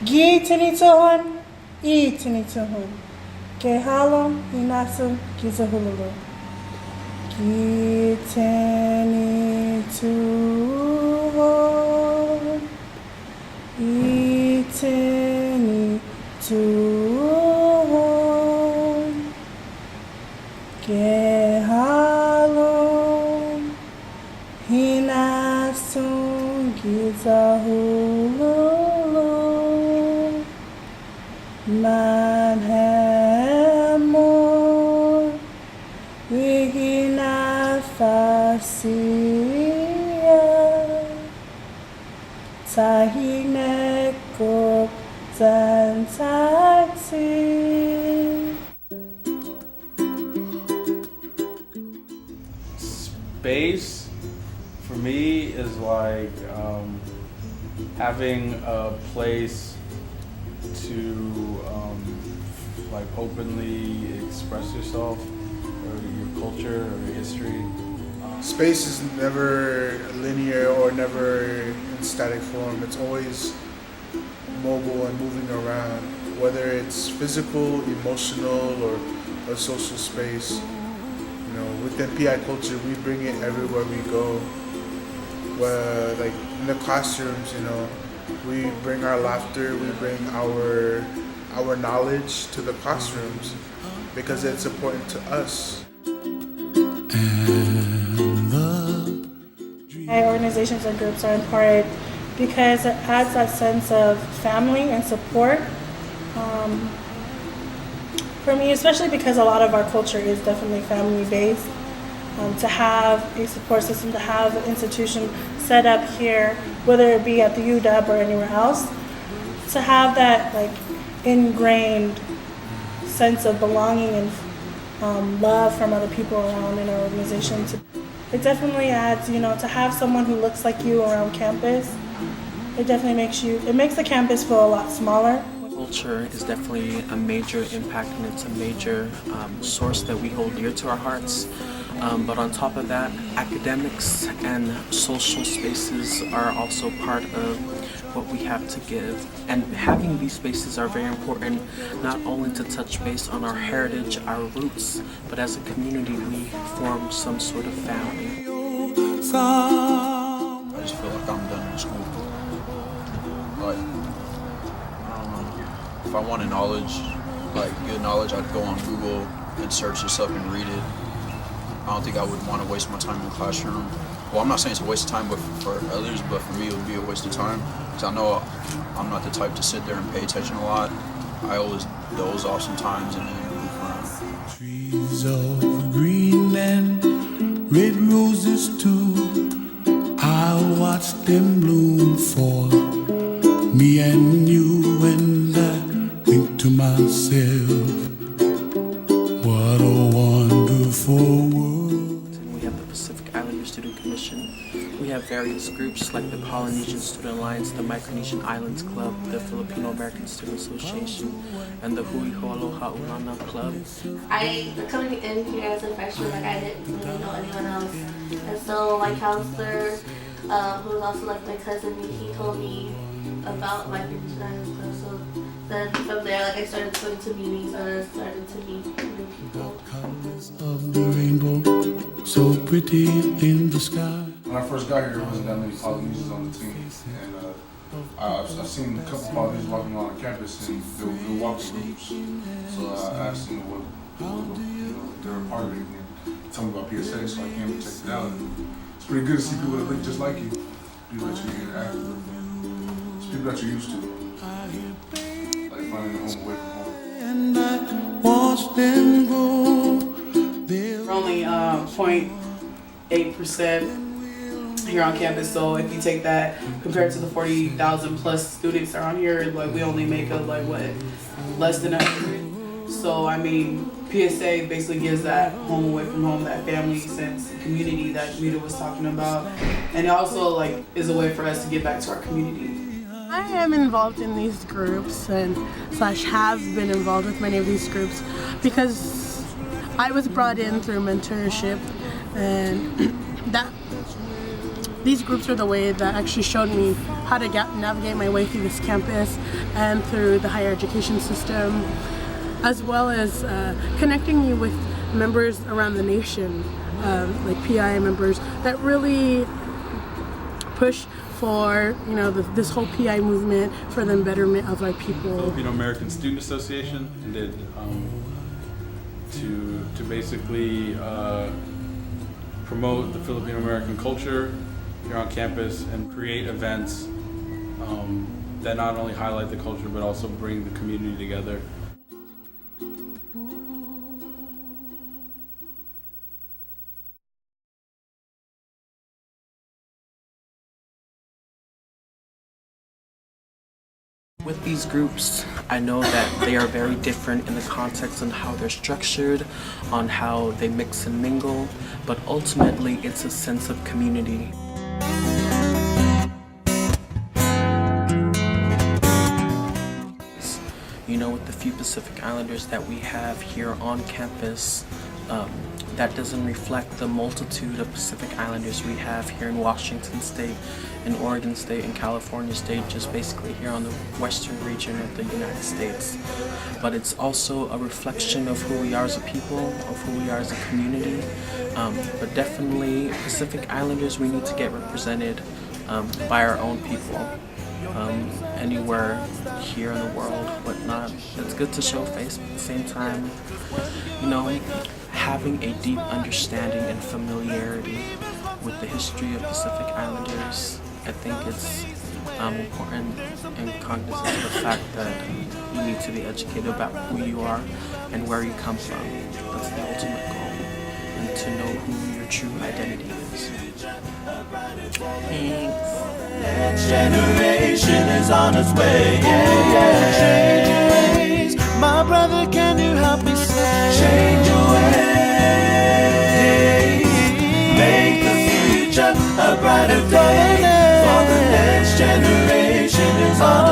Gitinitohon, itinitohon. Kehalom, inasu, gizahululu. Gitinitohon, itinitohon. Kehalom, inasu, gizahululu. Manhamor Ihina Fasia Tahimeko Zantaxi. Space for me is like having a place to like openly express yourself or your culture or your history. Space is never linear or never in static form. It's always mobile and moving around, whether it's physical, emotional, or social space. You know, within PI culture, we bring it everywhere we go. Where, like in the classrooms, you know, we bring our laughter, we bring our knowledge to the classrooms because it's important to us. My organizations and groups are important because it adds that sense of family and support. For me, especially because a lot of our culture is definitely family-based, to have a support system, to have an institution set up here, whether it be at the UW or anywhere else, to have that like ingrained sense of belonging and love from other people around in our organization. It definitely adds, you know, to have someone who looks like you around campus. It definitely makes the campus feel a lot smaller. Culture is definitely a major impact, and it's a major source that we hold dear to our hearts. But on top of that, academics and social spaces are also part of what we have to give. And having these spaces are very important, not only to touch base on our heritage, our roots, but as a community we form some sort of family. I just feel like I'm done with school. Like, I don't know. If I wanted knowledge, like good knowledge, I'd go on Google and search this up and read it. I don't think I would want to waste my time in the classroom. Well, I'm not saying it's a waste of time, but for others, but for me, it would be a waste of time. Because I know I'm not the type to sit there and pay attention a lot. I always doze off sometimes and then move around. Trees of green and red roses too. I watch them bloom for me and you, and I think to myself, what a wonderful world. We have the Pacific Islander Student Commission. We have various groups like the Polynesian Student Alliance, the Micronesian Islands Club, the Filipino American Student Association, and the Hui Ho'aloha Ulana Club. Coming in here as a freshman, like I didn't really know anyone else. And so my counselor, who was also like my cousin, he told me about Micronesian Islands Club. So then from there, like I started going to meetings and I started to meet new people. Of the rainbow, so pretty in the sky. When I first got here, there wasn't that many Polynesians on the team, and I've seen a couple Polynesians walking around campus, and they were walking groups. So I asked them what they're a part of it, and told me about PSA, so I came and checked it out. It's pretty good to see people that look just like you, people that you interact with, it's people that you're used to, like finding a home away from home. And I watch them go. We're only 0.8% here on campus, so if you take that compared to the 40,000 plus students around here, like we only make up like what, less than 100. So I mean, PSA basically gives that home away from home, that family sense, community that Rita was talking about, and it also like is a way for us to get back to our community. I am involved in these groups and / have been involved with many of these groups because I was brought in through mentorship, and these groups are the way that actually showed me how to navigate my way through this campus and through the higher education system, as well as connecting me with members around the nation, like PI members that really push for this whole PI movement for the betterment of our people. Filipino American Student Association did to basically promote the Filipino American culture here on campus and create events that not only highlight the culture but also bring the community together. With these groups, I know that they are very different in the context on how they're structured, on how they mix and mingle, but ultimately it's a sense of community. You know, with the few Pacific Islanders that we have here on campus, that doesn't reflect the multitude of Pacific Islanders we have here in Washington State, in Oregon State, and California State, just basically here on the western region of the United States. But it's also a reflection of who we are as a people, of who we are as a community. But definitely Pacific Islanders, we need to get represented by our own people. Anywhere here in the world, whatnot. It's good to show face, but at the same time, having a deep understanding and familiarity with the history of Pacific Islanders, I think it's important and cognizant of the fact that you need to be educated about who you are and where you come from. That's the ultimate goal, and to know who your true identity is. Thanks. Next generation is on its way. Change your ways. My brother, can you help me say? Change your ways. Make the future a brighter day. For the next generation is on